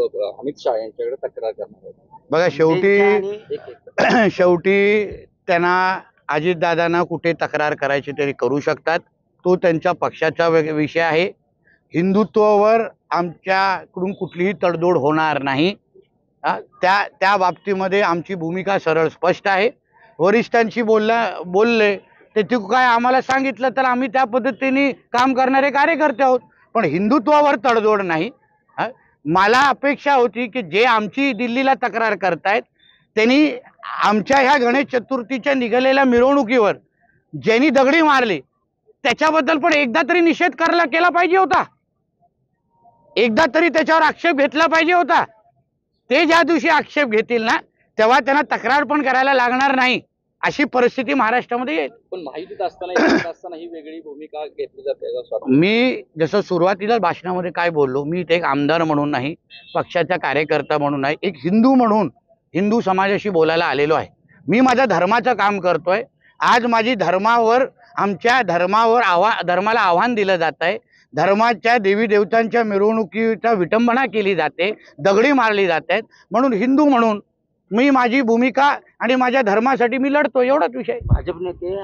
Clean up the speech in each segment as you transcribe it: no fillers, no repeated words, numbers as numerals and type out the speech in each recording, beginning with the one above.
अमित शहा यांच्याकडे तक्रार करणार आहे? बघा, शेवटी त्यांना अजितदादांना कुठे तक्रार करायची तरी करू शकतात. तो त्यांच्या पक्षाचा विषय आहे. हिंदुत्वावर आमच्याकडून कुठलीही तडजोड होणार नाही. त्या बाबतीमध्ये आमची भूमिका सरळ स्पष्ट आहे. वरिष्ठांशी बोलले ते काय आम्हाला सांगितलं तर आम्ही त्या पद्धतीने काम करणारे कार्यकर्ते आहोत, पण हिंदुत्वावर तडजोड नाही. मला अपेक्षा होती की जे आमची दिल्लीला तक्रार करतायत त्यांनी आमच्या ह्या गणेश चतुर्थीच्या निघालेल्या मिरवणुकीवर ज्यांनी दगडी मारली त्याच्याबद्दल पण एकदा तरी निषेध केला पाहिजे होता. एकदा तरी त्याच्यावर आक्षेप घेतला पाहिजे होता. ते ज्या दिवशी आक्षेप घेतील ना तेव्हा त्यांना तक्रार पण करायला लागणार नाही, अशी परिस्थिती महाराष्ट्रामध्ये येईल. पण माहितीत असताना ही वेगळी भूमिका घेतली जाते. मी जसं सुरुवातीला भाषणामध्ये काय बोललो, मी एक आमदार म्हणून नाही, पक्षाचा कार्यकर्ता म्हणून नाही, एक हिंदू म्हणून हिंदू समाजाशी बोलायला आलेलो आहे. मी माझ्या धर्माचं काम करतोय. आज माझी आमच्या धर्माला आव्हान दिलं जात आहे. धर्माच्या देवी देवतांच्या मिरवणुकीचा विटंबना केली जाते, दगडी मारली जाते. म्हणून हिंदू म्हणून मी माझी भूमिका आणि माझ्या धर्मासाठी मी लढतो, एवढाच विषय. भाजप नेते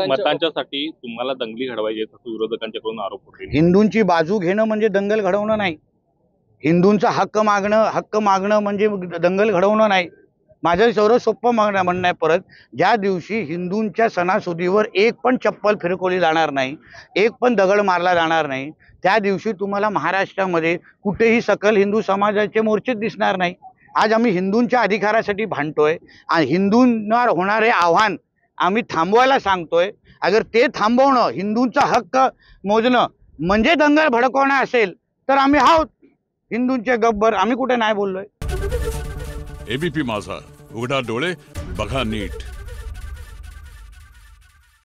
मतांच्यासाठी तुम्हाला दंगली घडवायची असं विरोधकांच्याकडून आरोप होते. हिंदूंची बाजू घेणं म्हणजे दंगल घडवणं नाही. हिंदूंचा हक्क मागणं म्हणजे दंगल घडवणं नाही. माझं सर्व सोपं म्हणणं आहे. परत ज्या दिवशी हिंदूंच्या सणासुदीवर एक पण चप्पल फिरकवली जाणार नाही, एक पण दगड मारला जाणार नाही, त्या दिवशी तुम्हाला महाराष्ट्रामध्ये कुठेही सकल हिंदू समाजाचे मोर्चेच दिसणार नाही. आज आम्ही हिंदूंच्या अधिकारासाठी भांडतोय आणि हिंदूंना होणारे आव्हान आम्ही थांबवायला सांगतोय. अगर ते थांबवणं, हिंदूंचा हक्क मोजणं म्हणजे दंगल भडकवणं असेल तर आम्ही आहोत हिंदूंचे गब्बर. आम्ही कुठे नाही बोललोय. एबीपी माझा, उघडा डोळे बघा नीट.